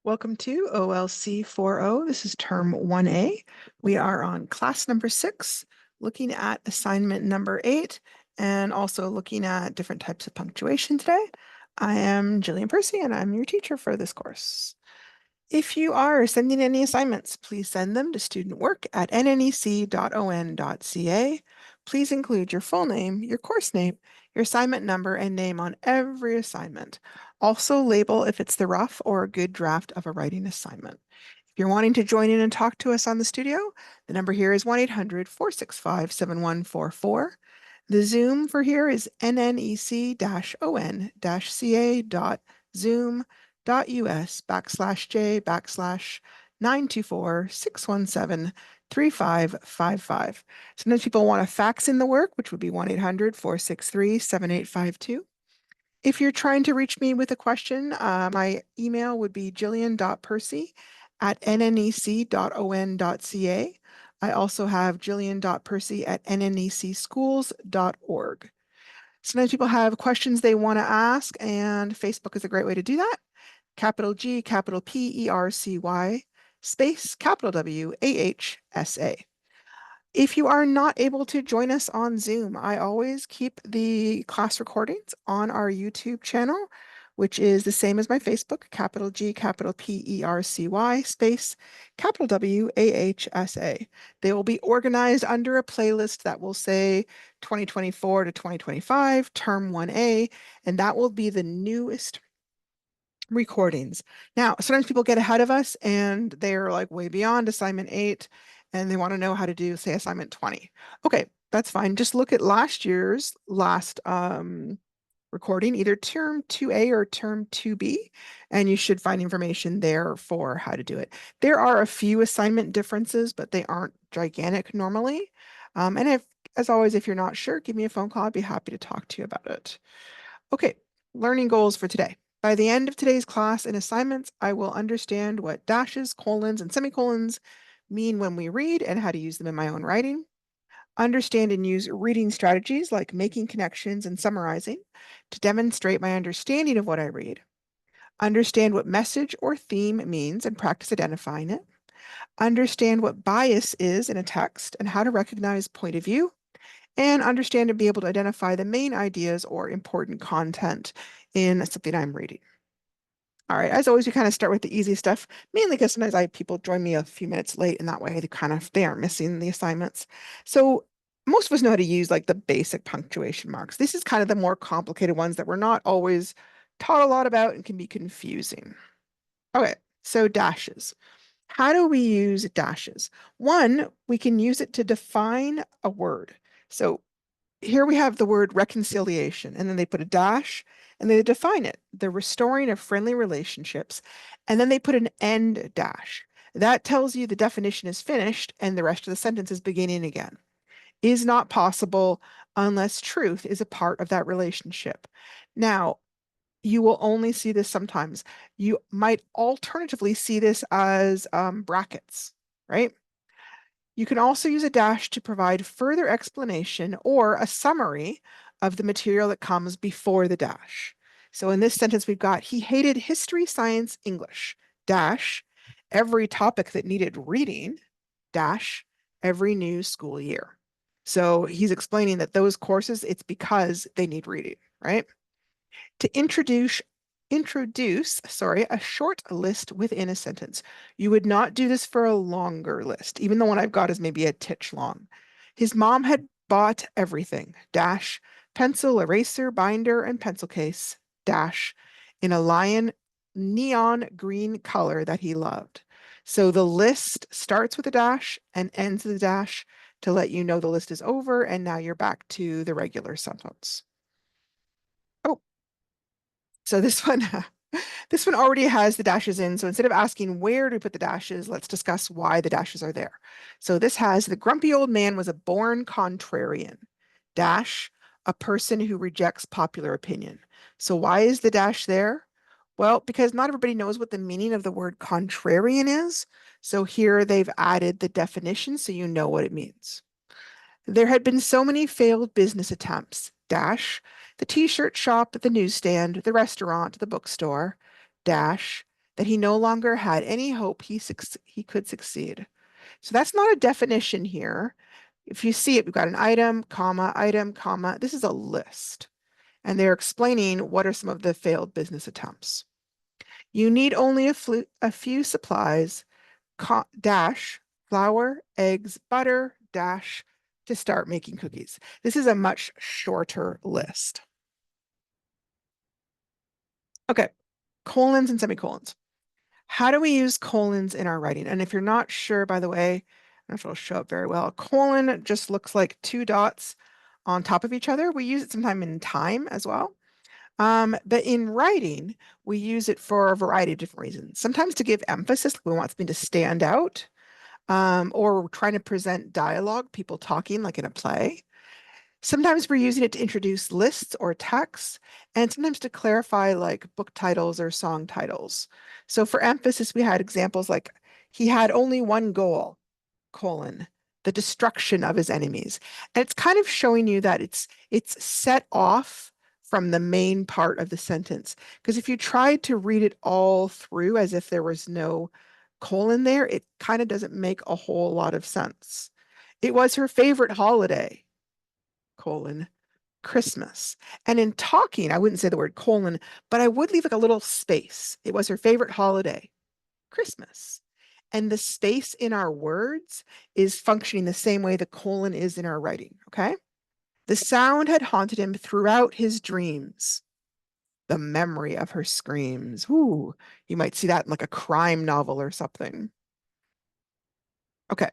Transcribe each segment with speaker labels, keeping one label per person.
Speaker 1: Welcome to OLC 4.0. This is Term 1A. We are on class number 6, looking at assignment number 8, and also looking at different types of punctuation today. I am Jillian Percy, and I'm your teacher for this course. If you are sending any assignments, please send them to studentwork@nnec.on.ca. Please include your full name, your course name, your assignment number, and name on every assignment. Also label if it's the rough or a good draft of a writing assignment. If you're wanting to join in and talk to us on the studio, the number here is 1-800-465-7144. The Zoom for here is nnec.on.ca/j/924-617-3555. Sometimes people want to fax in the work, which would be 1-800-463-7852. If you're trying to reach me with a question, my email would be jillian.percy@nnec.on.ca. I also have jillian.percy@nnecschools.org. Sometimes people have questions they want to ask, and Facebook is a great way to do that. Capital G, capital P-E-R-C-Y, space, capital W-A-H-S-A. If you are not able to join us on Zoom, I always keep the class recordings on our YouTube channel, which is the same as my Facebook, capital G, capital P-E-R-C-Y, space, capital W-A-H-S-A. They will be organized under a playlist that will say 2024 to 2025, Term 1A, and that will be the newest recordings. Now, sometimes people get ahead of us and they're like way beyond assignment 8 and they want to know how to do, say, assignment 20. Okay, that's fine. Just look at last year's last recording, either term 2A or term 2B, and you should find information there for how to do it. There are a few assignment differences, but they aren't gigantic normally. And as always, if you're not sure, give me a phone call. I'd be happy to talk to you about it. Okay, learning goals for today. By the end of today's class and assignments, I will understand what dashes, colons, and semicolons mean when we read and how to use them in my own writing. Understand and use reading strategies like making connections and summarizing to demonstrate my understanding of what I read. Understand what message or theme means and practice identifying it. Understand what bias is in a text and how to recognize point of view. And understand and be able to identify the main ideas or important content in something I'm reading. All right, as always, we kind of start with the easy stuff, mainly because sometimes people join me a few minutes late, and that way they aren't missing the assignments. So most of us know how to use like the basic punctuation marks. This is kind of the more complicated ones that we're not always taught a lot about and can be confusing. Okay, so dashes. How do we use dashes? One, we can use it to define a word. So here we have the word reconciliation, and then they put a dash and they define it, the restoring of friendly relationships, and then they put an end dash. That tells you the definition is finished and the rest of the sentence is beginning again. Is not possible unless truth is a part of that relationship. Now, you will only see this sometimes. You might alternatively see this as brackets, right? You can also use a dash to provide further explanation or a summary of the material that comes before the dash. So in this sentence, we've got, he hated history, science, English, dash, every topic that needed reading, dash, every new school year. So he's explaining that those courses, it's because they need reading, right? To introduce a short list within a sentence. You would not do this for a longer list, even the one I've got is maybe a titch long. His mom had bought everything, dash, pencil, eraser, binder, and pencil case, dash, in a lion neon green color that he loved. So the list starts with a dash and ends with a dash to let you know the list is over and now you're back to the regular sentence. Oh, so this one, this one already has the dashes in. So instead of asking where to put the dashes, let's discuss why the dashes are there. So this has the grumpy old man was a born contrarian. Dash, a person who rejects popular opinion. So why is the dash there? Well, because not everybody knows what the meaning of the word contrarian is. So here they've added the definition so you know what it means. There had been so many failed business attempts, dash, the t-shirt shop, the newsstand, the restaurant, the bookstore, dash, that he no longer had any hope he could succeed. So that's not a definition here. If you see it, we've got an item, comma. This is a list. And they're explaining what are some of the failed business attempts. You need only a few supplies, dash, flour, eggs, butter, dash, to start making cookies. This is a much shorter list. Okay, colons and semicolons. How do we use colons in our writing? And if you're not sure, by the way, I don't know if it'll show up very well. A colon just looks like two dots on top of each other. We use it sometime in time as well. But in writing, we use it for a variety of different reasons. Sometimes to give emphasis, we want something to stand out, or we're trying to present dialogue, people talking like in a play. Sometimes we're using it to introduce lists or texts, and sometimes to clarify like book titles or song titles. So for emphasis, we had examples like he had only one goal, colon, the destruction of his enemies. And it's kind of showing you that it's set off from the main part of the sentence. Because if you tried to read it all through as if there was no colon there, it kind of doesn't make a whole lot of sense. It was her favorite holiday, colon, Christmas. And in talking, I wouldn't say the word colon, but I would leave like a little space. It was her favorite holiday, Christmas. And the space in our words is functioning the same way the colon is in our writing, okay? The sound had haunted him throughout his dreams. The memory of her screams. Ooh, you might see that in like a crime novel or something. Okay.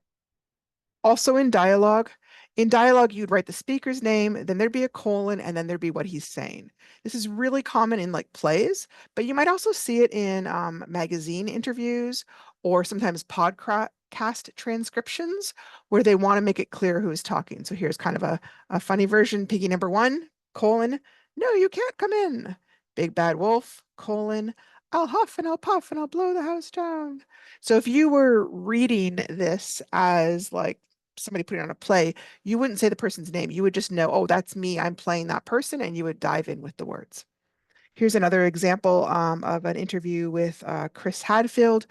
Speaker 1: Also in dialogue, you'd write the speaker's name, then there'd be a colon, and then there'd be what he's saying. This is really common in like plays, but you might also see it in magazine interviews or sometimes podcast transcriptions where they want to make it clear who's talking. So here's kind of a funny version. Piggy number one, colon, no, you can't come in. Big bad wolf, colon, I'll huff and I'll puff and I'll blow the house down. So if you were reading this as like somebody putting on a play, you wouldn't say the person's name. You would just know, oh, that's me. I'm playing that person. And you would dive in with the words. Here's another example of an interview with Chris Hadfield,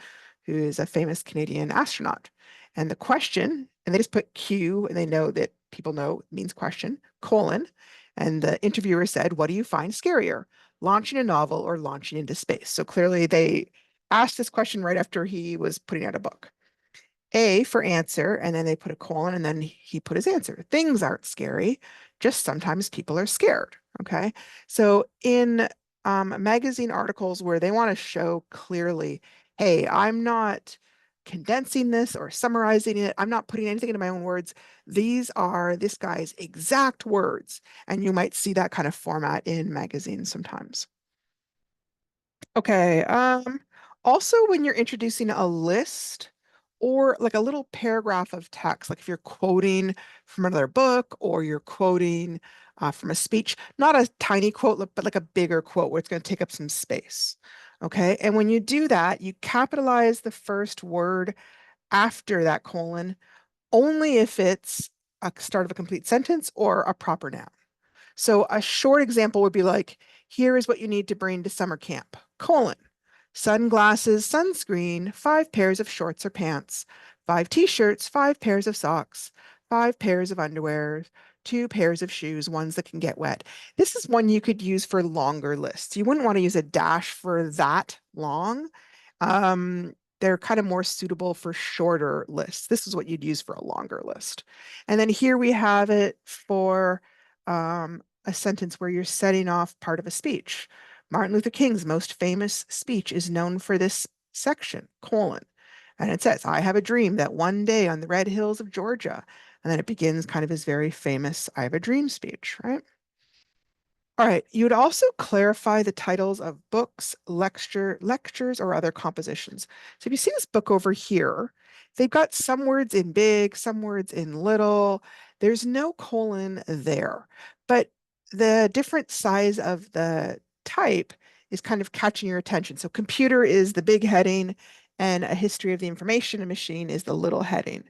Speaker 1: who is a famous Canadian astronaut. And the question, and they just put Q, and they know that people know it means question, colon. And the interviewer said, what do you find scarier, launching a novel or launching into space? So clearly they asked this question right after he was putting out a book. A for answer, and then they put a colon, and then he put his answer. Things aren't scary, just sometimes people are scared. Okay. So in magazine articles where they want to show clearly, hey, I'm not condensing this or summarizing it. I'm not putting anything into my own words. These are this guy's exact words. And you might see that kind of format in magazines sometimes. Okay. Also, when you're introducing a list or like a little paragraph of text, like if you're quoting from another book or you're quoting from a speech, not a tiny quote, but like a bigger quote where it's going to take up some space. Okay. And when you do that, you capitalize the first word after that colon only if it's a start of a complete sentence or a proper noun. So a short example would be like, here is what you need to bring to summer camp, colon, sunglasses, sunscreen, 5 pairs of shorts or pants, 5 t-shirts, 5 pairs of socks, 5 pairs of underwear, 2 pairs of shoes, ones that can get wet. This is one you could use for longer lists. You wouldn't want to use a dash for that long. They're kind of more suitable for shorter lists. This is what you'd use for a longer list. And then here we have it for a sentence where you're setting off part of a speech. Martin Luther King's most famous speech is known for this section, colon. And it says, I have a dream that one day on the red hills of Georgia. And then it begins kind of his very famous I have a dream speech, right? All right, you'd also clarify the titles of books, lectures, or other compositions. So if you see this book over here, they've got some words in big, some words in little. There's no colon there, but the different size of the type is kind of catching your attention. So computer is the big heading, and a history of the information machine is the little heading.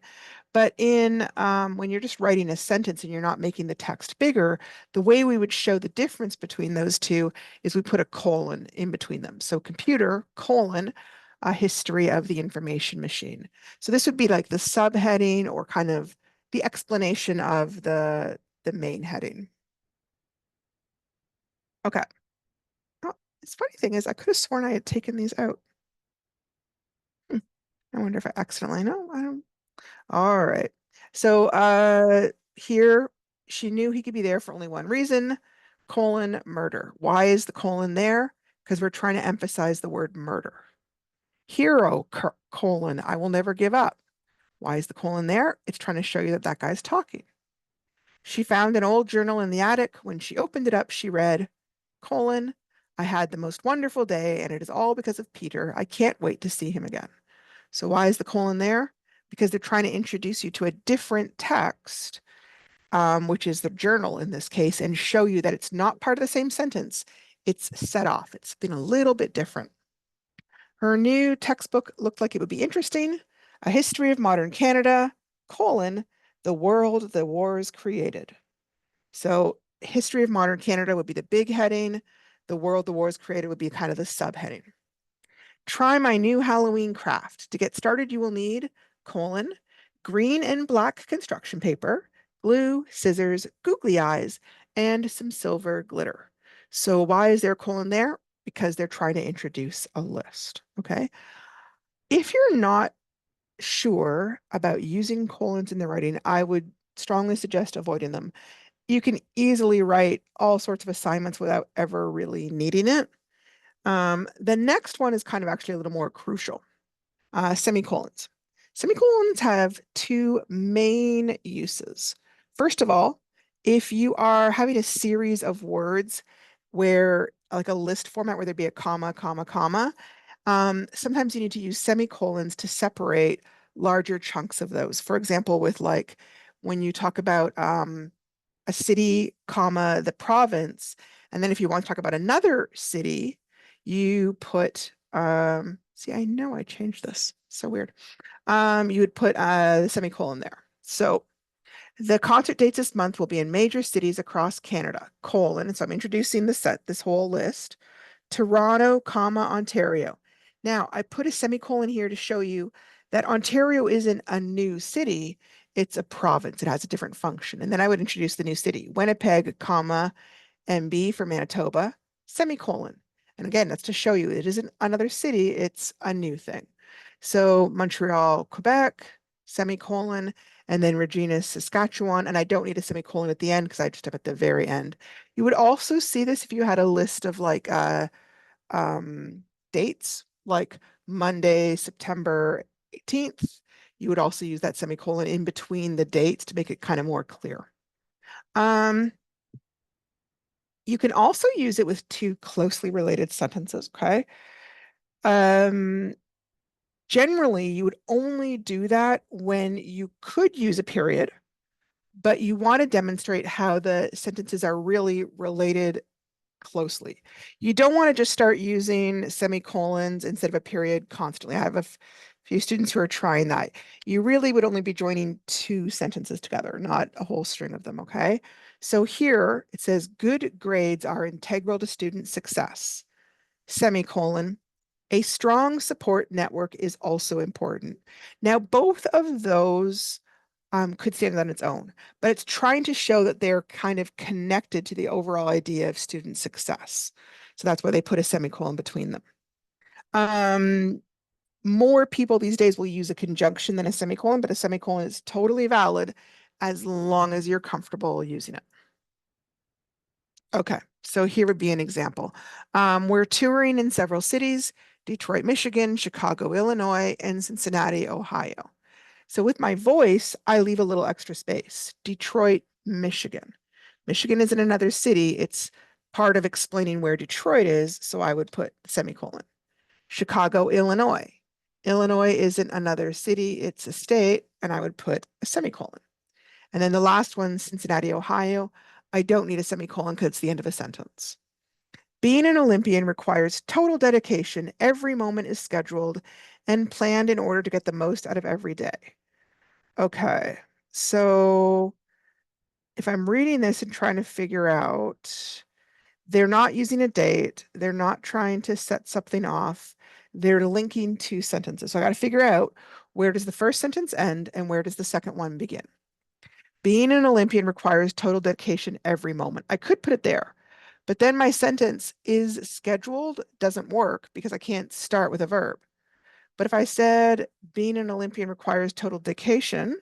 Speaker 1: But in when you're just writing a sentence and you're not making the text bigger, the way we would show the difference between those two is we put a colon in between them. So computer colon, a history of the information machine. So this would be like the subheading or kind of the explanation of the main heading. Okay. Oh, this funny thing is I could have sworn I had taken these out. Hmm. I wonder if I accidentally, no, I don't. All right. So here she knew he could be there for only one reason, colon murder. Why is the colon there? Because we're trying to emphasize the word murder. Hero colon, I will never give up. Why is the colon there? It's trying to show you that that guy's talking. She found an old journal in the attic. When she opened it up, she read, colon, I had the most wonderful day, and it is all because of Peter. I can't wait to see him again. So why is the colon there? Because they're trying to introduce you to a different text, which is the journal in this case, and show you that it's not part of the same sentence. It's set off. It's been a little bit different. Her new textbook looked like it would be interesting. A History of Modern Canada, colon, the world the wars created. So History of Modern Canada would be the big heading. The world the wars created would be kind of the subheading. Try my new Halloween craft. To get started, you will need, colon, green and black construction paper, glue, scissors, googly eyes, and some silver glitter. So why is there a colon there? Because they're trying to introduce a list, okay? If you're not sure about using colons in the writing, I would strongly suggest avoiding them. You can easily write all sorts of assignments without ever really needing it. The next one is kind of actually a little more crucial. Semicolons. Semicolons have two main uses. First of all, if you are having a series of words where, like a list format where there'd be a comma, comma, comma, sometimes you need to use semicolons to separate larger chunks of those. For example, with like when you talk about a city, comma, the province, and then if you want to talk about another city, you put see, I know I changed this. So weird. You would put the semicolon there. So the concert dates this month will be in major cities across Canada, colon. And so I'm introducing this whole list. Toronto, comma, Ontario. Now I put a semicolon here to show you that Ontario isn't a new city, it's a province. It has a different function. And then I would introduce the new city, Winnipeg, comma, MB for Manitoba, semicolon. And again, that's to show you it isn't another city, it's a new thing. So Montreal, Quebec, semicolon, and then Regina, Saskatchewan. And I don't need a semicolon at the end because I just have at the very end. You would also see this if you had a list of like dates, like Monday, September 18th. You would also use that semicolon in between the dates to make it kind of more clear. You can also use it with two closely related sentences, okay? Generally, you would only do that when you could use a period, but you want to demonstrate how the sentences are really related closely. You don't want to just start using semicolons instead of a period constantly. I have a few students who are trying that. You really would only be joining two sentences together, not a whole string of them, okay? So here it says, good grades are integral to student success, semicolon. A strong support network is also important. Now, both of those could stand on its own, but it's trying to show that they're kind of connected to the overall idea of student success. So that's why they put a semicolon between them. More people these days will use a conjunction than a semicolon, but a semicolon is totally valid as long as you're comfortable using it. Okay, so here would be an example. We're touring in several cities, Detroit, Michigan, Chicago, Illinois, and Cincinnati, Ohio. So with my voice, I leave a little extra space. Detroit, Michigan. Michigan isn't another city. It's part of explaining where Detroit is. So I would put semicolon. Chicago, Illinois. Illinois isn't another city. It's a state. And I would put a semicolon. And then the last one, Cincinnati, Ohio. I don't need a semicolon because it's the end of a sentence. Being an Olympian requires total dedication. Every moment is scheduled and planned in order to get the most out of every day. Okay, so if I'm reading this and trying to figure out, they're not using a date, they're not trying to set something off, they're linking two sentences. So I got to figure out, where does the first sentence end and where does the second one begin? Being an Olympian requires total dedication every moment. I could put it there, but then my sentence is scheduled doesn't work because I can't start with a verb. But if I said being an Olympian requires total dedication,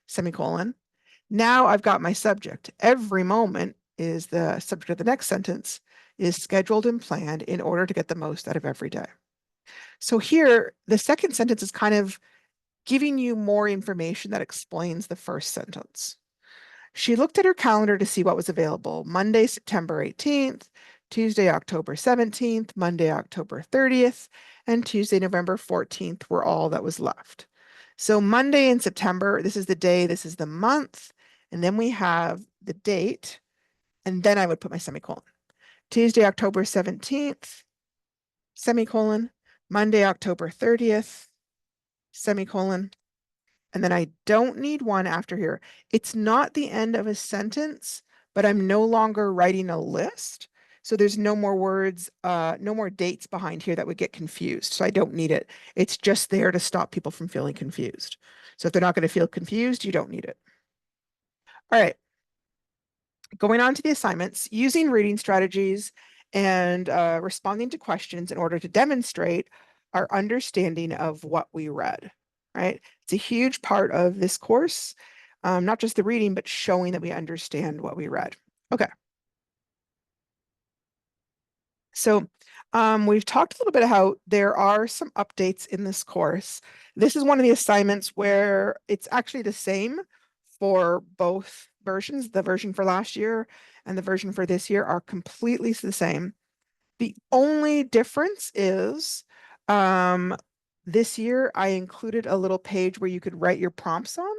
Speaker 1: semicolon, now I've got my subject. Every moment is the subject of the next sentence, is scheduled and planned in order to get the most out of every day. So here, the second sentence is kind of giving you more information that explains the first sentence. She looked at her calendar to see what was available. Monday, September 18th, Tuesday, October 17th, Monday, October 30th, and Tuesday, November 14th were all that was left. So Monday in September, this is the day, this is the month, and then we have the date, and then I would put my semicolon. Tuesday, October 17th, semicolon, Monday, October 30th, semicolon, and then I don't need one after here. It's not the end of a sentence, but I'm no longer writing a list. So there's no more words, no more dates behind here that would get confused. So I don't need it. It's just there to stop people from feeling confused. So if they're not going to feel confused, you don't need it. All right, going on to the assignments, using reading strategies and responding to questions in order to demonstrate our understanding of what we read, right? It's a huge part of this course, not just the reading, but showing that we understand what we read. Okay. So we've talked a little bit how there are some updates in this course. This is one of the assignments where it's actually the same for both versions. The version for last year and the version for this year are completely the same. The only difference is this year I included a little page where you could write your prompts on.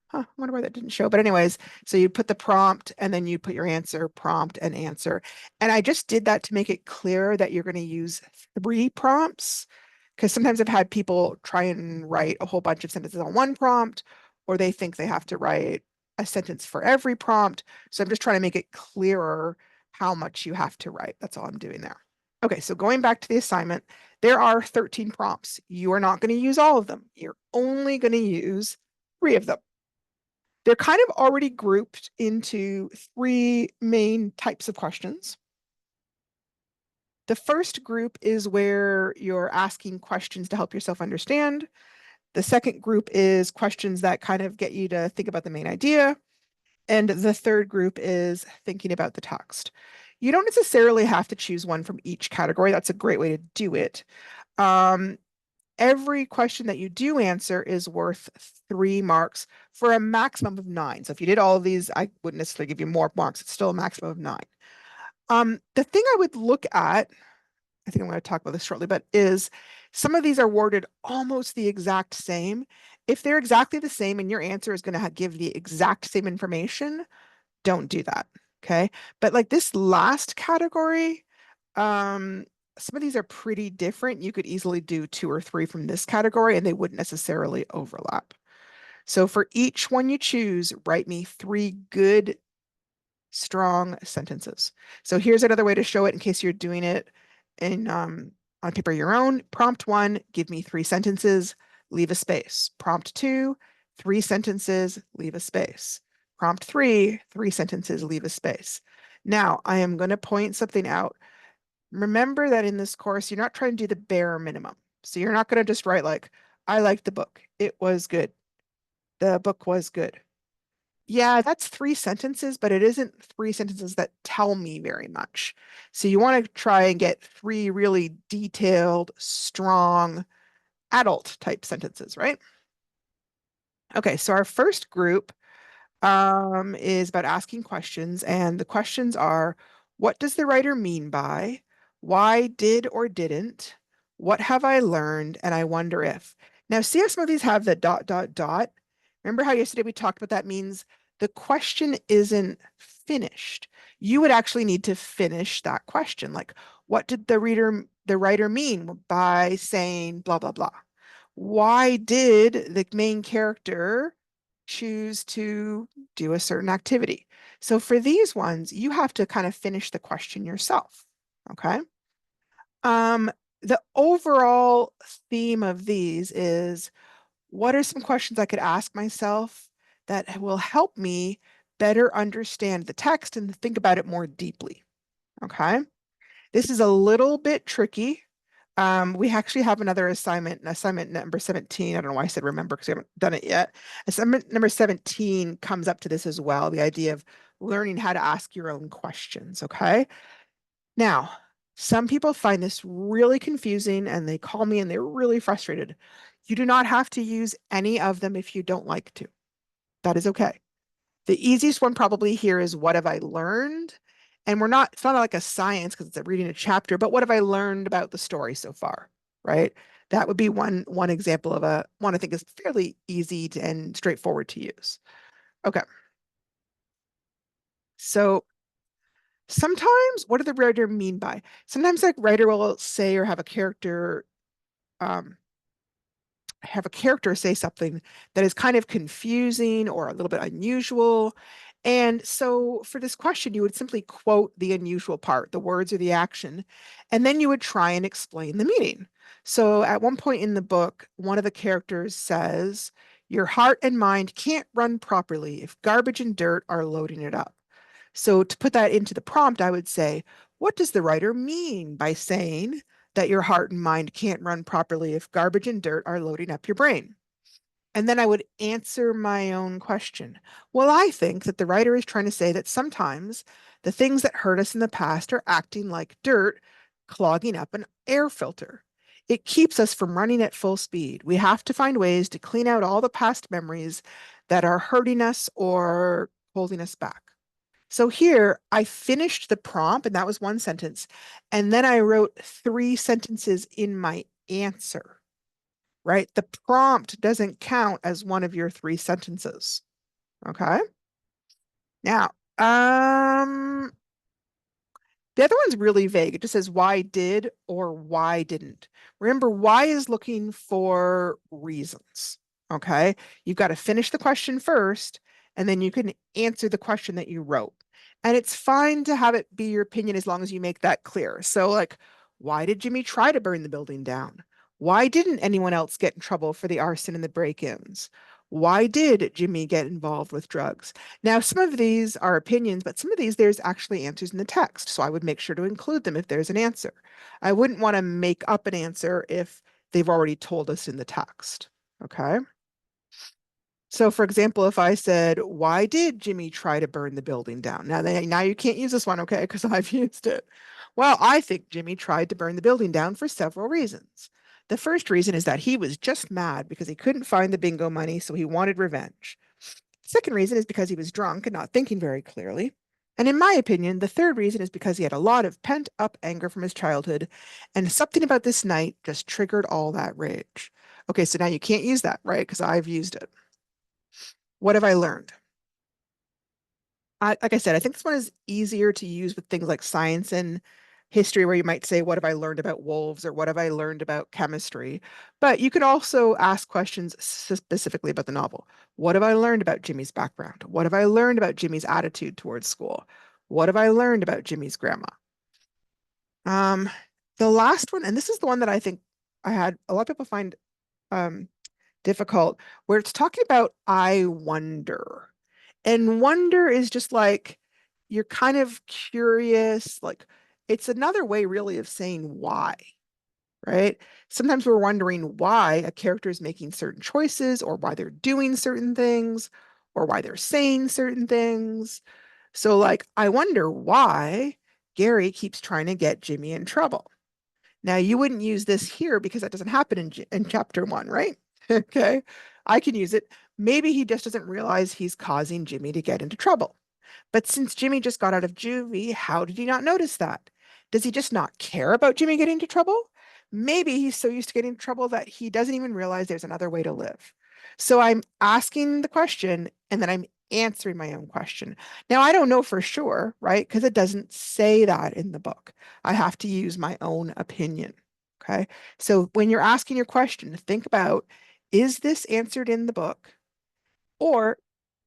Speaker 1: Huh, I wonder why that didn't show. But anyways, so you put the prompt and then you put your answer, prompt and answer. And I just did that to make it clear that you're going to use 3 prompts, because sometimes I've had people try and write a whole bunch of sentences on one prompt, or they think they have to write a sentence for every prompt. So I'm just trying to make it clearer how much you have to write. That's all I'm doing there. Okay, so going back to the assignment, there are 13 prompts. You are not going to use all of them. You're only going to use 3 of them. They're kind of already grouped into 3 main types of questions. The first group is where you're asking questions to help yourself understand. The second group is questions that kind of get you to think about the main idea. And the third group is thinking about the text. You don't necessarily have to choose one from each category. That's a great way to do it. Every question that you do answer is worth 3 marks for a maximum of 9. So if you did all of these, I wouldn't necessarily give you more marks. It's still a maximum of 9. The thing I would look at, I think I'm going to talk about this shortly, but is some of these are worded almost the exact same. If they're exactly the same and your answer is going to give the exact same information, don't do that. Okay. But like this last category, some of these are pretty different. You could easily do 2 or 3 from this category and they wouldn't necessarily overlap. So for each one you choose, write me 3 good, strong sentences. So here's another way to show it in case you're doing it in on paper your own. Prompt 1, give me 3 sentences, leave a space. Prompt 2, 3 sentences, leave a space. Prompt 3, 3 sentences, leave a space. Now I am going to point something out. Remember that in this course, you're not trying to do the bare minimum. So you're not going to just write like, I liked the book. It was good. The book was good. Yeah, that's 3 sentences, but it isn't 3 sentences that tell me very much. So you want to try and get 3 really detailed, strong, adult type sentences, right? Okay, so our first group is about asking questions, and the questions are, what does the writer mean by? Why did or didn't? What have I learned? And I wonder if. Now, see how some of these have the dot, dot, dot? Remember how yesterday we talked about that means the question isn't finished. You would actually need to finish that question. Like, what did the writer mean by saying blah, blah, blah? Why did the main character choose to do a certain activity. So for these ones, you have to kind of finish the question yourself. Okay. Um, the overall theme of these is, what are some questions I could ask myself that will help me better understand the text and think about it more deeply? Okay. This is a little bit tricky. We actually have another assignment number 17. I don't know why I said remember because we haven't done it yet. Assignment number 17 comes up to this as well, the idea of learning how to ask your own questions. Okay. Now, some people find this really confusing and they call me and they're really frustrated. You do not have to use any of them if you don't like to. That is okay. The easiest one probably here is, what have I learned? And it's not like a science because it's reading a chapter, but what have I learned about the story so far, right? That would be one example of one I think is fairly easy and straightforward to use. Okay. So sometimes what does the writer mean by? Sometimes like writer will say or um, have a character say something that is kind of confusing or a little bit unusual. And so for this question, you would simply quote the unusual part, the words or the action, and then you would try and explain the meaning. So at one point in the book, one of the characters says, "Your heart and mind can't run properly if garbage and dirt are loading it up." So to put that into the prompt, I would say, what does the writer mean by saying that your heart and mind can't run properly if garbage and dirt are loading up your brain? And then I would answer my own question. Well, I think that the writer is trying to say that sometimes the things that hurt us in the past are acting like dirt, clogging up an air filter. It keeps us from running at full speed. We have to find ways to clean out all the past memories that are hurting us or holding us back. So here I finished the prompt, and that was one sentence. And then I wrote 3 sentences in my answer, right? The prompt doesn't count as one of your 3 sentences. Okay. Now, the other one's really vague. It just says why did or why didn't. Remember, why is looking for reasons. Okay. You've got to finish the question first, and then you can answer the question that you wrote. And it's fine to have it be your opinion as long as you make that clear. So, like, why did Jimmy try to burn the building down? Why didn't anyone else get in trouble for the arson and the break-ins? Why did Jimmy get involved with drugs? Now, some of these are opinions, but some of these there's actually answers in the text. So I would make sure to include them if there's an answer. I wouldn't want to make up an answer if they've already told us in the text. Okay. So for example, if I said, why did Jimmy try to burn the building down? Now you can't use this one, okay, because I've used it. Well, I think Jimmy tried to burn the building down for several reasons. The first reason is that he was just mad because he couldn't find the bingo money, so he wanted revenge. Second reason is because he was drunk and not thinking very clearly. And in my opinion, the third reason is because he had a lot of pent up anger from his childhood, and something about this night just triggered all that rage. Okay, so now you can't use that, right? Because I've used it. What have I learned? Like I said, I think this one is easier to use with things like science and history, where you might say, what have I learned about wolves, or what have I learned about chemistry? But you could also ask questions specifically about the novel. What have I learned about Jimmy's background? What have I learned about Jimmy's attitude towards school? What have I learned about Jimmy's grandma? Um, the last one, and this is the one that I think I had a lot of people find um, difficult, where it's talking about I wonder. And wonder is just like you're kind of curious, like it's another way really of saying why, right? Sometimes we're wondering why a character is making certain choices, or why they're doing certain things, or why they're saying certain things. So like, I wonder why Gary keeps trying to get Jimmy in trouble. Now, you wouldn't use this here because that doesn't happen in chapter 1, right? Okay. I can use it. Maybe he just doesn't realize he's causing Jimmy to get into trouble. But since Jimmy just got out of juvie, how did he not notice that? Does he just not care about Jimmy getting into trouble? Maybe he's so used to getting into trouble that he doesn't even realize there's another way to live. So I'm asking the question and then I'm answering my own question. Now, I don't know for sure, right? Because it doesn't say that in the book. I have to use my own opinion. Okay. So when you're asking your question, think about, is this answered in the book? Or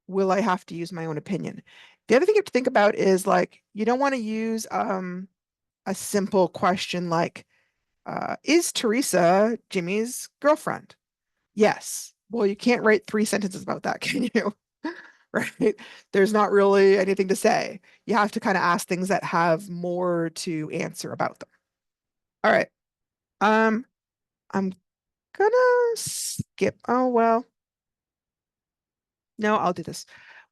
Speaker 1: will I have to use my own opinion? The other thing you have to think about is like, you don't want to use a simple question like, is Teresa Jimmy's girlfriend? Yes. Well, you can't write 3 sentences about that, can you? Right? There's not really anything to say. You have to kind of ask things that have more to answer about them. All right. Um, I'm gonna skip. Oh, well, no, I'll do this.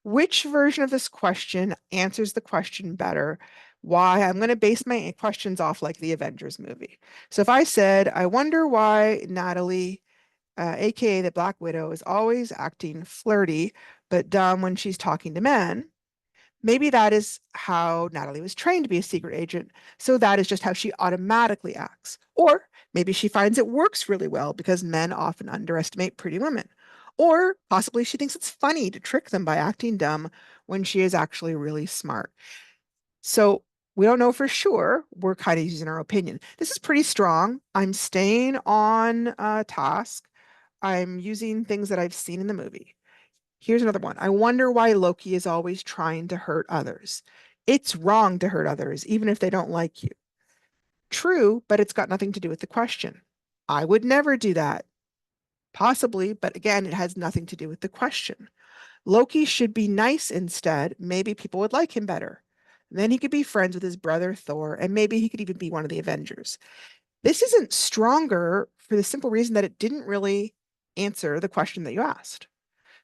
Speaker 1: Which version of this question answers the question better? Why? I'm going to base my questions off like the Avengers movie. So if I said, I wonder why Natalie, aka the Black Widow, is always acting flirty but dumb when she's talking to men, maybe that is how Natalie was trained to be a secret agent. So that is just how she automatically acts. Or maybe she finds it works really well because men often underestimate pretty women. Or possibly she thinks it's funny to trick them by acting dumb when she is actually really smart. So we don't know for sure. We're kind of using our opinion. This is pretty strong. I'm staying on task. I'm using things that I've seen in the movie. Here's another one. I wonder why Loki is always trying to hurt others. It's wrong to hurt others, even if they don't like you. True, but it's got nothing to do with the question. I would never do that. Possibly, but again, it has nothing to do with the question. Loki should be nice instead. Maybe people would like him better. Then he could be friends with his brother Thor, and maybe he could even be one of the Avengers. This isn't stronger for the simple reason that it didn't really answer the question that you asked.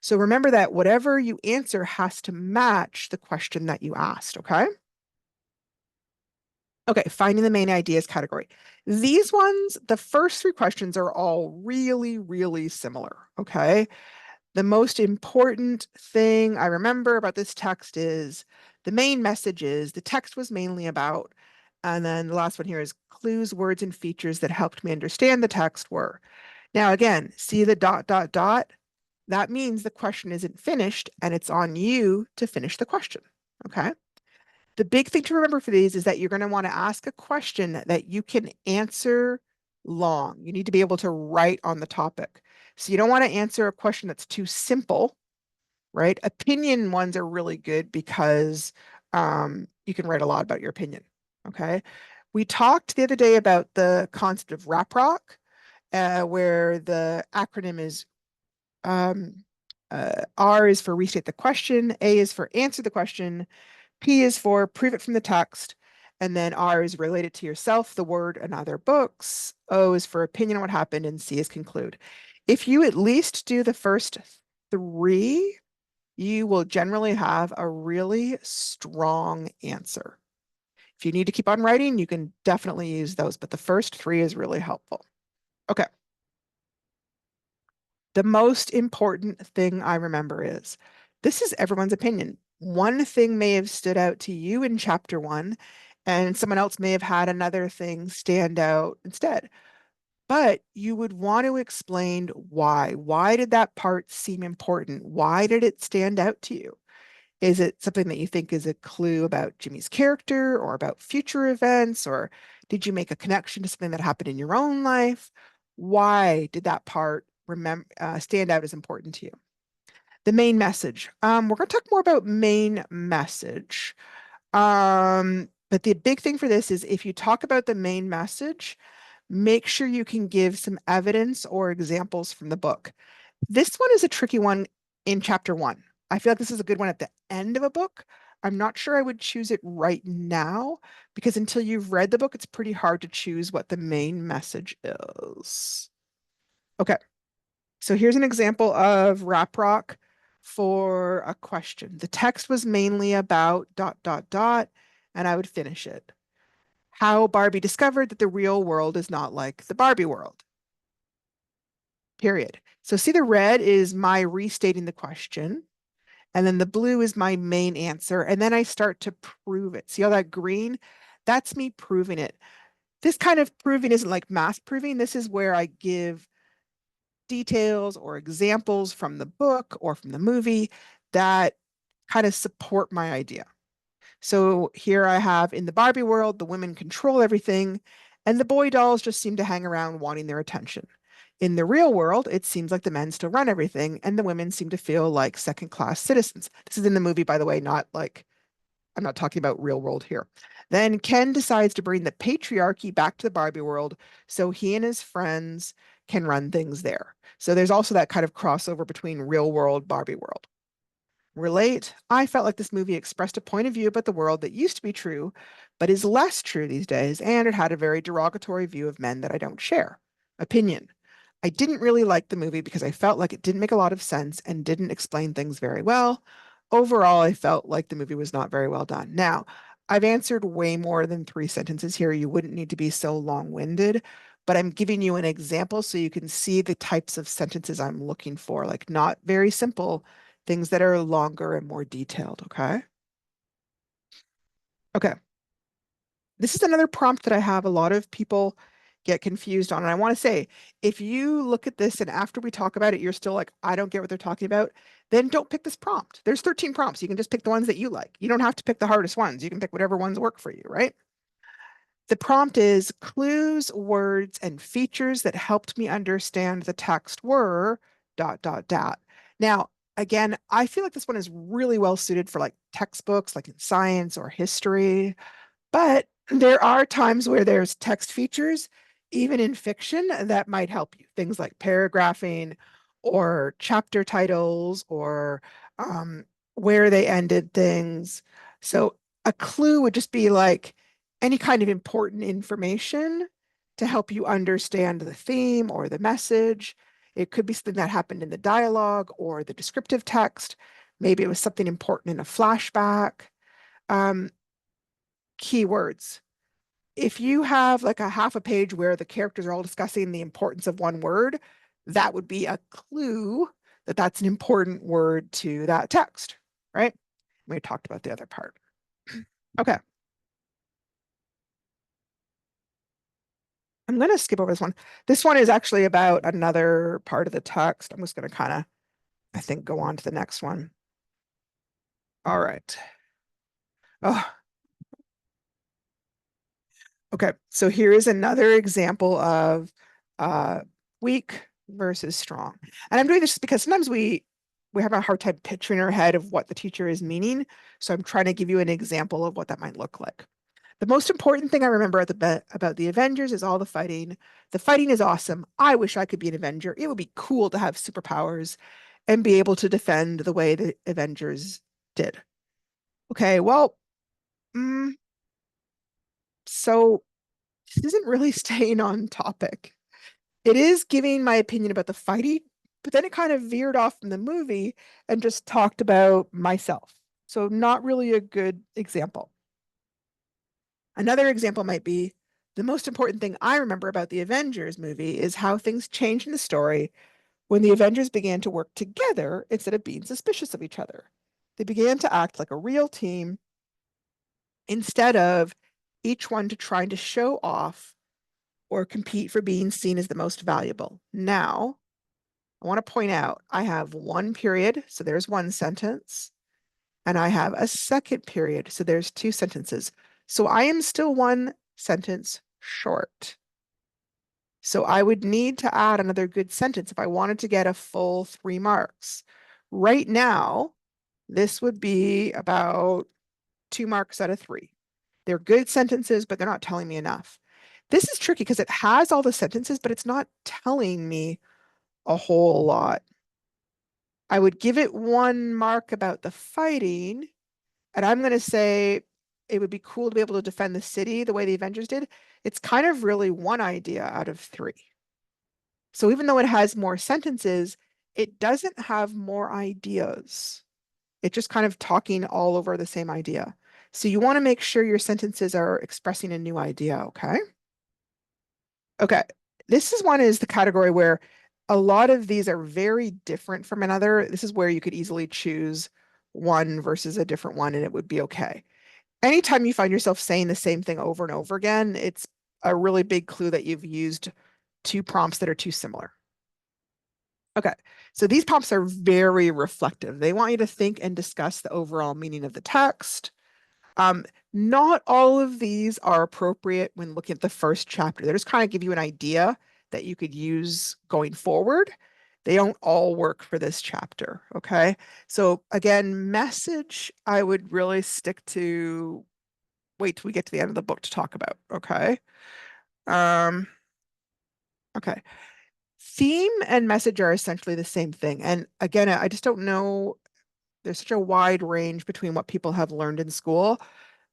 Speaker 1: So remember that whatever you answer has to match the question that you asked, okay? Okay, finding the main ideas category. These ones, the first 3 questions are all really, really similar, okay? The most important thing I remember about this text is the main message is the text was mainly about, and then the last one here is clues, words, and features that helped me understand the text were. Now, again, see the dot, dot, dot? That means the question isn't finished and it's on you to finish the question. Okay. The big thing to remember for these is that you're going to want to ask a question that you can answer long. You need to be able to write on the topic. So you don't want to answer a question that's too simple, right? Opinion ones are really good because you can write a lot about your opinion. Okay. We talked the other day about the concept of rap rock, where the acronym is um, R is for restate the question, A is for answer the question, P is for prove it from the text, and then R is related to yourself, the word, and other books. O is for opinion on what happened, and C is conclude. If you at least do the first 3, you will generally have a really strong answer. If you need to keep on writing, you can definitely use those, but the first 3 is really helpful. Okay. The most important thing I remember is this is everyone's opinion. One thing may have stood out to you in chapter 1, and someone else may have had another thing stand out instead. But you would want to explain why. Why did that part seem important? Why did it stand out to you? Is it something that you think is a clue about Jimmy's character or about future events? Or did you make a connection to something that happened in your own life? Why did that part stand out as important to you? The main message. We're going to talk more about main message. But the big thing for this is if you talk about the main message, make sure you can give some evidence or examples from the book. This one is a tricky one in chapter 1. I feel like this is a good one at the end of a book. I'm not sure I would choose it right now because until you've read the book, it's pretty hard to choose what the main message is. Okay, so here's an example of rap rock for a question. The text was mainly about dot, dot, dot, and I would finish it. How Barbie discovered that the real world is not like the Barbie world. Period. So see the red is my restating the question. And then the blue is my main answer. And then I start to prove it. See all that green? That's me proving it. This kind of proving isn't like math proving. This is where I give details or examples from the book or from the movie that kind of support my idea. So here I have in the Barbie world, the women control everything, and the boy dolls just seem to hang around wanting their attention. In the real world, it seems like the men still run everything and the women seem to feel like second-class citizens. This is in the movie, by the way, not like I'm not talking about real world here. Then Ken decides to bring the patriarchy back to the Barbie world so he and his friends can run things there. So there's also that kind of crossover between real world, Barbie world. Relate. I felt like this movie expressed a point of view about the world that used to be true, but is less true these days, and it had a very derogatory view of men that I don't share. Opinion. I didn't really like the movie because I felt like it didn't make a lot of sense and didn't explain things very well. Overall, I felt like the movie was not very well done. Now, I've answered way more than 3 sentences here. You wouldn't need to be so long-winded, but I'm giving you an example so you can see the types of sentences I'm looking for, like not very simple, things that are longer and more detailed, okay? Okay. This is another prompt that I have a lot of people get confused on. And I want to say, if you look at this and after we talk about it, you're still like, I don't get what they're talking about, then don't pick this prompt. There's 13 prompts. You can just pick the ones that you like. You don't have to pick the hardest ones. You can pick whatever ones work for you, right? The prompt is clues, words, and features that helped me understand the text were ... Now, again, I feel like this one is really well suited for like textbooks, like in science or history. But there are times where there's text features, even in fiction, that might help you. Things like paragraphing or chapter titles or where they ended things. So a clue would just be like any kind of important information to help you understand the theme or the message. It could be something that happened in the dialogue or the descriptive text. Maybe it was something important in a flashback. Um, Keywords. If you have like a half a page where the characters are all discussing the importance of one word, that would be a clue that that's an important word to that text, right? We talked about the other part. Okay. I'm going to skip over this one. This one is actually about another part of the text. I'm just going to kind of, I think, go on to the next one. All right. Oh, okay, so here is another example of weak versus strong. And I'm doing this because sometimes we have a hard time picturing in our head of what the teacher is meaning. So I'm trying to give you an example of what that might look like. The most important thing I remember about the Avengers is all the fighting. The fighting is awesome. I wish I could be an Avenger. It would be cool to have superpowers and be able to defend the way the Avengers did. Okay, well, mm, so this isn't really staying on topic. It is giving my opinion about the fighting, but then it kind of veered off from the movie and just talked about myself. So not really a good example. Another example might be the most important thing I remember about the Avengers movie is how things changed in the story when the Avengers began to work together instead of being suspicious of each other. They began to act like a real team instead of each one to trying to show off or compete for being seen as the most valuable. Now, I want to point out I have one period, so there's one sentence, and I have a second period, so there's 2 sentences. So I am still 1 sentence short. So I would need to add another good sentence if I wanted to get a full 3 marks. Right now, this would be about 2 marks out of 3. They're good sentences, but they're not telling me enough. This is tricky because it has all the sentences, but it's not telling me a whole lot. I would give it 1 mark about the fighting, and I'm going to say it would be cool to be able to defend the city the way the Avengers did. It's kind of really 1 idea out of 3. So even though it has more sentences, it doesn't have more ideas. It's just kind of talking all over the same idea. So you want to make sure your sentences are expressing a new idea, okay? Okay, this is the category where a lot of these are very different from another. This is where you could easily choose one versus a different one and it would be okay. Anytime you find yourself saying the same thing over and over again, it's a really big clue that you've used 2 prompts that are too similar. Okay, so these prompts are very reflective. They want you to think and discuss the overall meaning of the text. Not all of these are appropriate when looking at the first chapter. They just kind of give you an idea that you could use going forward. They don't all work for this chapter, okay? So again, message, I would really stick to wait till we get to the end of the book to talk about, okay? Um, okay. Theme and message are essentially the same thing. And again, I just don't know. There's such a wide range between what people have learned in school.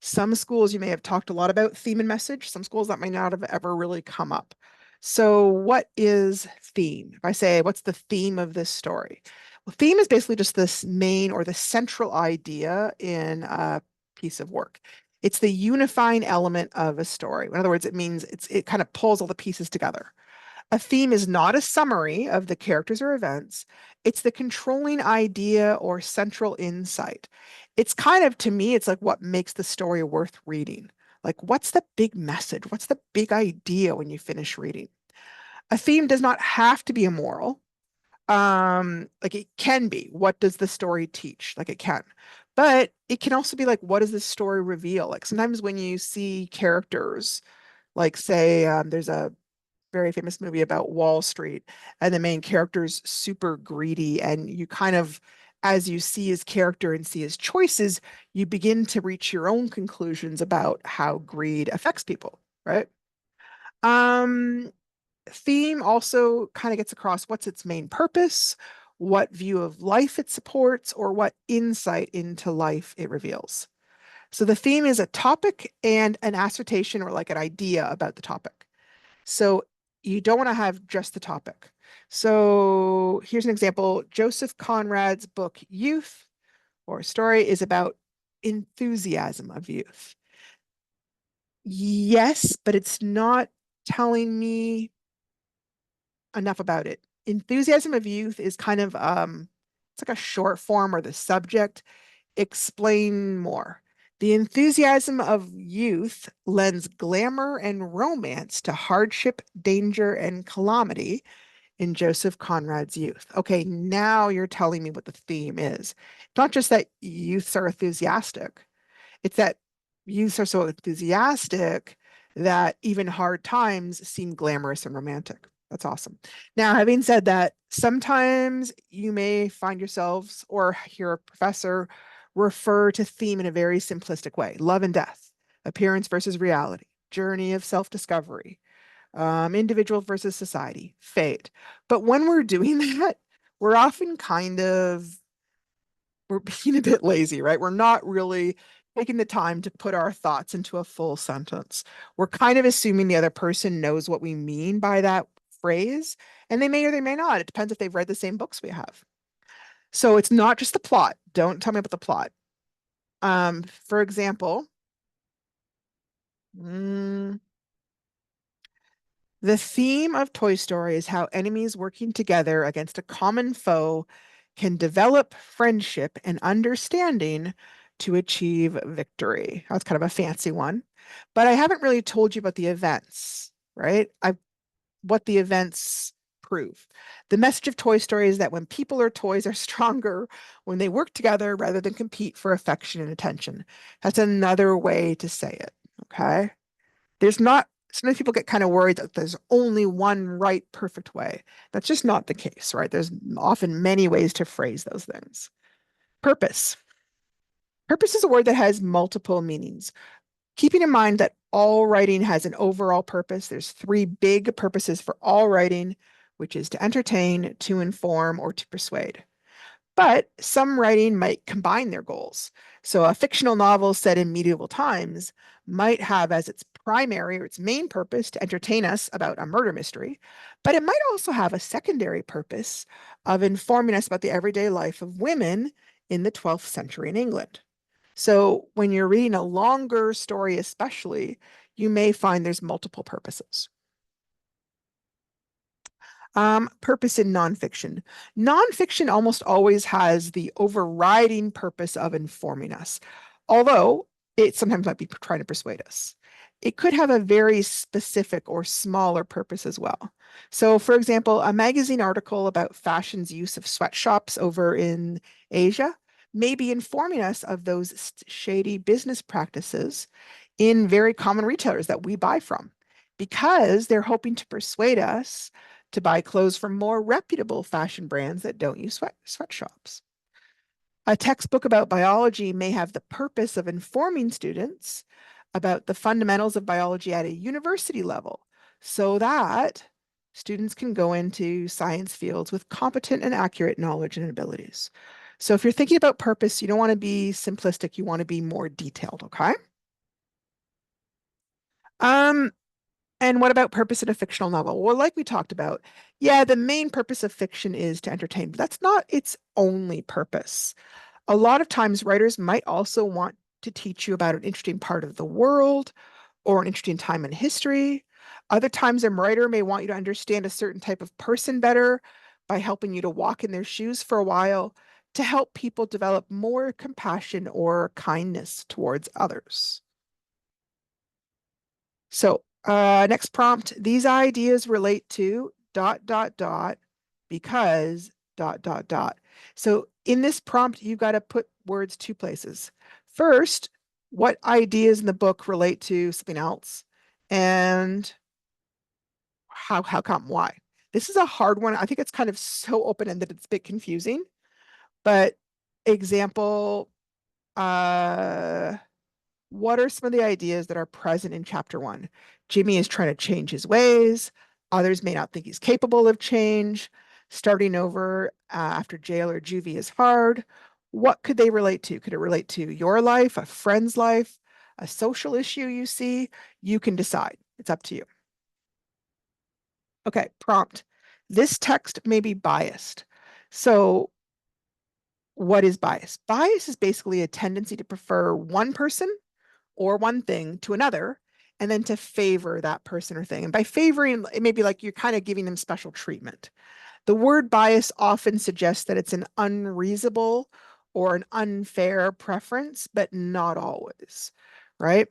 Speaker 1: Some schools you may have talked a lot about theme and message. Some schools that might not have ever really come up. So what is theme? If I say, what's the theme of this story? Well, theme is basically just this main or the central idea in a piece of work. It's the unifying element of a story. In other words, it means it kind of pulls all the pieces together. A theme is not a summary of the characters or events. It's the controlling idea or central insight. It's kind of, to me, it's like what makes the story worth reading. Like, what's the big message? What's the big idea when you finish reading? A theme does not have to be a moral. Like it can be. What does the story teach? Like it can. But it can also be like, what does the story reveal? Like sometimes when you see characters, like say, there's a very famous movie about Wall Street, and the main character's super greedy, and you kind of, as you see his character and see his choices, you begin to reach your own conclusions about how greed affects people, right? Um, Theme also kind of gets across what's its main purpose, what view of life it supports, or what insight into life it reveals. So the theme is a topic and an assertion or like an idea about the topic. So you don't want to have just the topic. So here's an example. Joseph Conrad's book, Youth, or story, is about enthusiasm of youth. Yes, but it's not telling me enough about it. Enthusiasm of youth is kind of it's like a short form or the subject. Explain more. The enthusiasm of youth lends glamour and romance to hardship, danger, and calamity in Joseph Conrad's Youth. Okay, now you're telling me what the theme is. It's not just that youths are enthusiastic, it's that youths are so enthusiastic that even hard times seem glamorous and romantic. That's awesome. Now, having said that, sometimes you may find yourselves or hear a professor refer to theme in a very simplistic way: love and death, appearance versus reality, journey of self discovery, individual versus society, fate. But when we're doing that, we're often kind of we're being a bit lazy, right? We're not really taking the time to put our thoughts into a full sentence. We're kind of assuming the other person knows what we mean by that phrase, and they may or they may not. It depends if they've read the same books we have. So it's not just the plot. Don't tell me about the plot. For example, mm, the theme of Toy Story is how enemies working together against a common foe can develop friendship and understanding to achieve victory. That's kind of a fancy one, but I haven't really told you about the events, right? What the events prove. The message of Toy Story is that when people or toys are stronger when they work together rather than compete for affection and attention. That's another way to say it, okay? There's not, sometimes people get kind of worried that there's only one right, perfect way. That's just not the case, right? There's often many ways to phrase those things. Purpose. Purpose is a word that has multiple meanings. Keeping in mind that all writing has an overall purpose, there's three big purposes for all writing, which is to entertain, to inform, or to persuade. But some writing might combine their goals. So a fictional novel set in medieval times might have as its primary or its main purpose to entertain us about a murder mystery, but it might also have a secondary purpose of informing us about the everyday life of women in the 12th century in England. So when you're reading a longer story, especially, you may find there's multiple purposes. Purpose in nonfiction. Nonfiction almost always has the overriding purpose of informing us, although it sometimes might be trying to persuade us. It could have a very specific or smaller purpose as well. So, for example, a magazine article about fashion's use of sweatshops over in Asia may be informing us of those shady business practices in very common retailers that we buy from. because they're hoping to persuade us to buy clothes from more reputable fashion brands that don't use sweatshops. A textbook about biology may have the purpose of informing students about the fundamentals of biology at a university level so that students can go into science fields with competent and accurate knowledge and abilities. So if you're thinking about purpose, you don't want to be simplistic, you want to be more detailed, okay? Um, and what about purpose in a fictional novel? Well, like we talked about, yeah, the main purpose of fiction is to entertain, but that's not its only purpose. A lot of times, writers might also want to teach you about an interesting part of the world or an interesting time in history. Other times, a writer may want you to understand a certain type of person better by helping you to walk in their shoes for a while to help people develop more compassion or kindness towards others. So, next prompt, these ideas relate to dot, dot, dot, because dot, dot, dot. So in this prompt, you've got to put words two places. First, what ideas in the book relate to something else? And how come, why? This is a hard one. I think it's kind of so open-ended, it's a bit confusing. But example, what are some of the ideas that are present in chapter 1? Jimmy is trying to change his ways. Others may not think he's capable of change. Starting over after jail or juvie is hard. What could they relate to? Could it relate to your life, a friend's life, a social issue you see? You can decide. It's up to you. Okay, prompt. This text may be biased. So what is bias? Bias is basically a tendency to prefer one person or one thing to another, and then to favor that person or thing. And by favoring, it may be like you're kind of giving them special treatment. The word bias often suggests that it's an unreasonable or an unfair preference, but not always, right?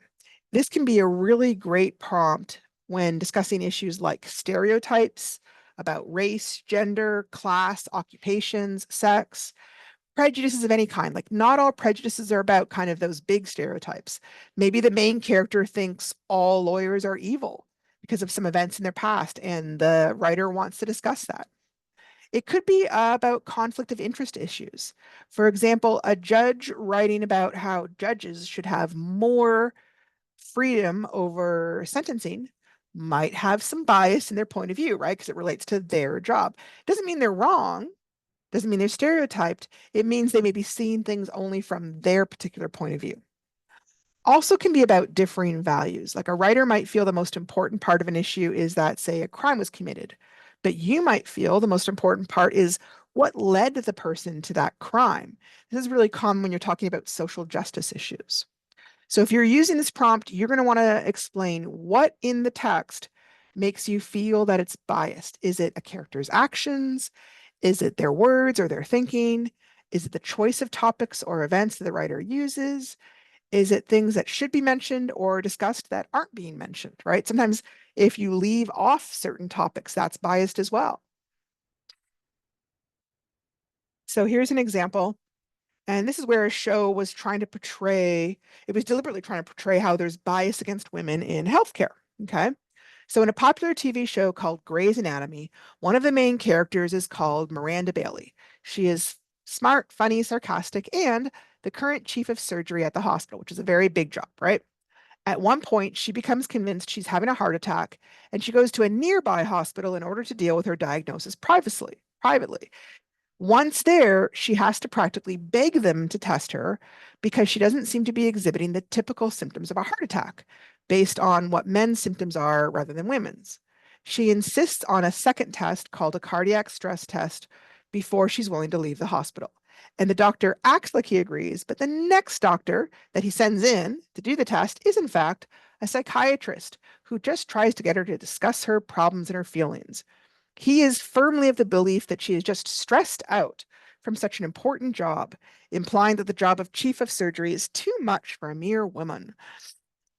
Speaker 1: This can be a really great prompt when discussing issues like stereotypes about race, gender, class, occupations, sex, prejudices of any kind. Like, not all prejudices are about kind of those big stereotypes. Maybe the main character thinks all lawyers are evil because of some events in their past, and the writer wants to discuss that. It could be about conflict of interest issues. For example, a judge writing about how judges should have more freedom over sentencing might have some bias in their point of view, right? Because it relates to their job. Doesn't mean they're wrong, doesn't mean they're stereotyped. It means they may be seeing things only from their particular point of view. Also can be about differing values. Like, a writer might feel the most important part of an issue is that, say, a crime was committed, but you might feel the most important part is what led the person to that crime. This is really common when you're talking about social justice issues. So if you're using this prompt, you're going to want to explain what in the text makes you feel that it's biased. Is it a character's actions? Is it their words or their thinking? Is it the choice of topics or events that the writer uses? Is it things that should be mentioned or discussed that aren't being mentioned, right? Sometimes if you leave off certain topics, that's biased as well. So here's an example. And this is where a show was trying to portray, it was deliberately trying to portray how there's bias against women in healthcare. Okay. So in a popular TV show called Grey's Anatomy, one of the main characters is called Miranda Bailey. She is smart, funny, sarcastic, and the current chief of surgery at the hospital, which is a very big job, right? At one point, she becomes convinced she's having a heart attack, and she goes to a nearby hospital in order to deal with her diagnosis privately. Once there, she has to practically beg them to test her because she doesn't seem to be exhibiting the typical symptoms of a heart attack based on what men's symptoms are rather than women's. She insists on a second test called a cardiac stress test before she's willing to leave the hospital. And the doctor acts like he agrees, but the next doctor that he sends in to do the test is, in fact, a psychiatrist who just tries to get her to discuss her problems and her feelings. He is firmly of the belief that she is just stressed out from such an important job, implying that the job of chief of surgery is too much for a mere woman.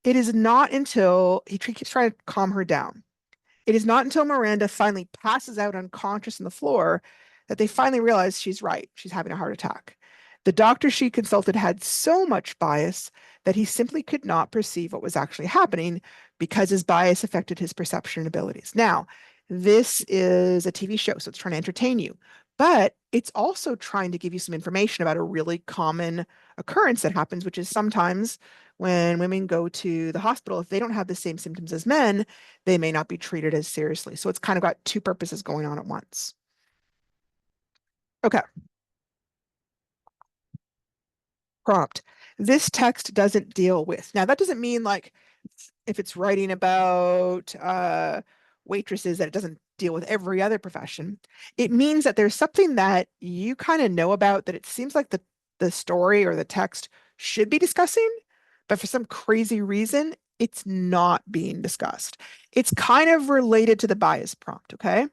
Speaker 1: It is not until he keeps trying to calm her down. It is not until Miranda finally passes out unconscious on the floor that they finally realize she's right. She's having a heart attack. The doctor she consulted had so much bias that he simply could not perceive what was actually happening because his bias affected his perception and abilities. Now, this is a TV show, so it's trying to entertain you, but it's also trying to give you some information about a really common occurrence that happens, which is sometimes when women go to the hospital, if they don't have the same symptoms as men, they may not be treated as seriously. So it's kind of got two purposes going on at once. Okay. Prompt. This text doesn't deal with. Now, that doesn't mean like if it's writing about waitresses that it doesn't deal with every other profession. It means that there's something that you kind of know about that it seems like the story or the text should be discussing, but for some crazy reason, it's not being discussed. It's kind of related to the bias prompt, okay?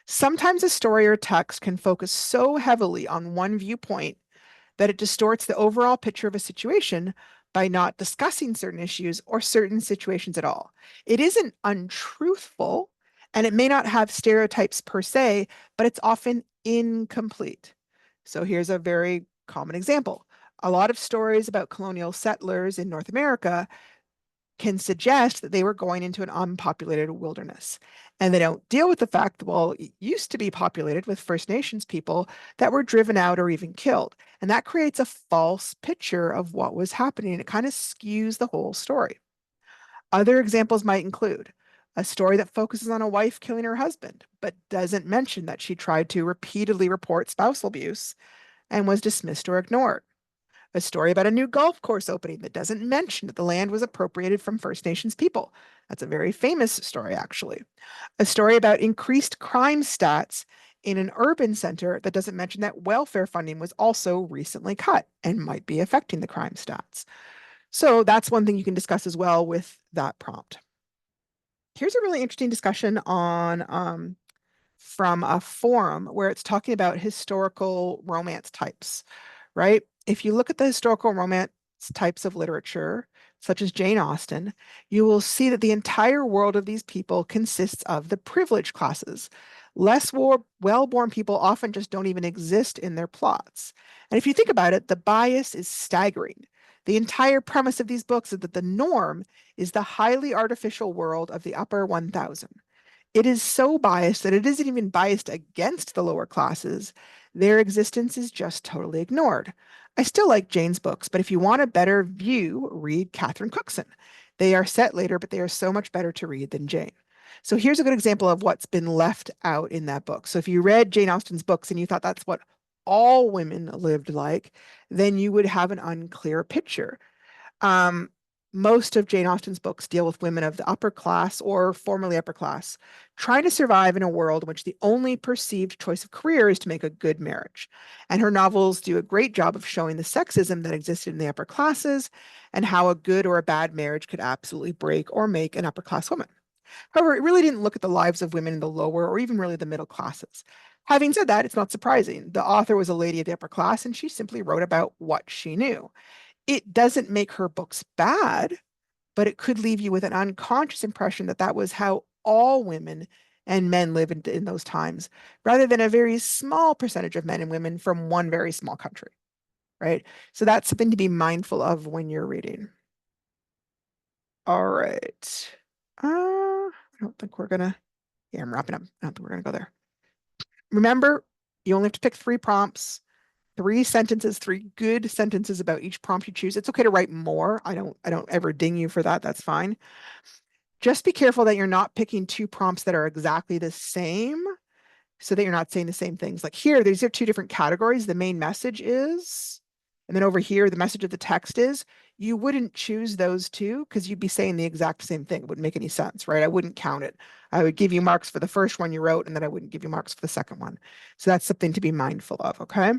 Speaker 1: Sometimes a story or text can focus so heavily on one viewpoint that it distorts the overall picture of a situation by not discussing certain issues or certain situations at all. It isn't untruthful and it may not have stereotypes per se, but it's often incomplete. So here's a very common example. A lot of stories about colonial settlers in North America can suggest that they were going into an unpopulated wilderness. And they don't deal with the fact that, well, it used to be populated with First Nations people that were driven out or even killed. And that creates a false picture of what was happening. It kind of skews the whole story. Other examples might include a story that focuses on a wife killing her husband, but doesn't mention that she tried to repeatedly report spousal abuse and was dismissed or ignored. A story about a new golf course opening that doesn't mention that the land was appropriated from First Nations people. That's a very famous story, actually. A story about increased crime stats in an urban center that doesn't mention that welfare funding was also recently cut and might be affecting the crime stats. So that's one thing you can discuss as well with that prompt. Here's a really interesting discussion on from a forum where it's talking about historical romance types, right? If you look at the historical romance types of literature, such as Jane Austen, you will see that the entire world of these people consists of the privileged classes. Less well-born people often just don't even exist in their plots. And if you think about it, the bias is staggering. The entire premise of these books is that the norm is the highly artificial world of the upper 1000. It is so biased that it isn't even biased against the lower classes. Their existence is just totally ignored. I still like Jane's books, but if you want a better view, read Catherine Cookson. They are set later, but they are so much better to read than Jane. So here's a good example of what's been left out in that book. So if you read Jane Austen's books and you thought that's what all women lived like, then you would have an unclear picture. Um, Most of Jane Austen's books deal with women of the upper class or formerly upper class, trying to survive in a world in which the only perceived choice of career is to make a good marriage. And her novels do a great job of showing the sexism that existed in the upper classes and how a good or a bad marriage could absolutely break or make an upper class woman. However, it really didn't look at the lives of women in the lower or even really the middle classes. Having said that, it's not surprising. The author was a lady of the upper class and she simply wrote about what she knew. It doesn't make her books bad, but it could leave you with an unconscious impression that that was how all women and men live in those times, rather than a very small percentage of men and women from one very small country, right? So that's something to be mindful of when you're reading. All right. I don't think we're gonna, yeah, I'm wrapping up. I don't think we're gonna go there. Remember, you only have to pick 3 prompts. 3 sentences, 3 good sentences about each prompt you choose. It's okay to write more. I don't ever ding you for that. That's fine. Just be careful that you're not picking 2 prompts that are exactly the same so that you're not saying the same things. Like here, these are 2 different categories. The main message is, and then over here, the message of the text is. You wouldn't choose those 2 because you'd be saying the exact same thing. It wouldn't make any sense, right? I wouldn't count it. I would give you marks for the first one you wrote, and then I wouldn't give you marks for the second one. So that's something to be mindful of, okay?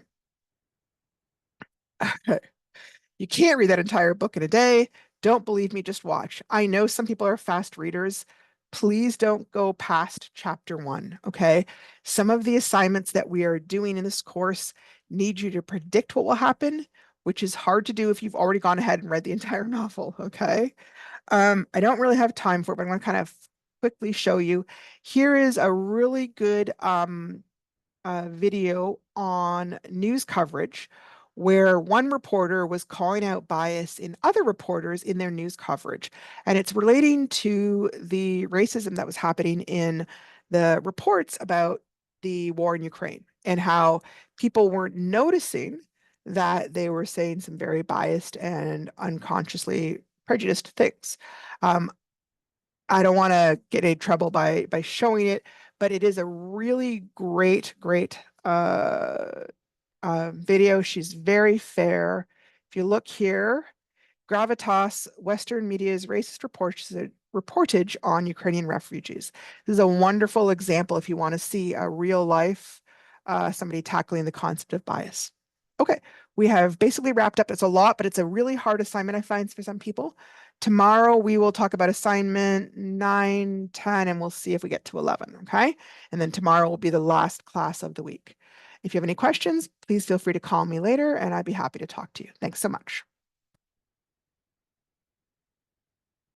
Speaker 1: You can't read that entire book in a day. Don't believe me, just watch. I know some people are fast readers. Please don't go past chapter 1, okay? Some of the assignments that we are doing in this course need you to predict what will happen, which is hard to do if you've already gone ahead and read the entire novel, okay? I don't really have time for it, but I'm going to kind of quickly show you. Here is a really good video on news coverage where one reporter was calling out bias in other reporters in their news coverage. And it's relating to the racism that was happening in the reports about the war in Ukraine and how people weren't noticing that they were saying some very biased and unconsciously prejudiced things. I don't want to get in trouble by showing it, but it is a really great video. She's very fair. If you look here, Gravitas, Western media's racist reportage on Ukrainian refugees. This is a wonderful example if you want to see a real life somebody tackling the concept of bias. Okay, we have basically wrapped up. It's a lot, but it's a really hard assignment, I find, for some people. Tomorrow we will talk about assignment 9, 10, and we'll see if we get to 11, okay? And then tomorrow will be the last class of the week. If you have any questions, please feel free to call me later and I'd be happy to talk to you. Thanks so much.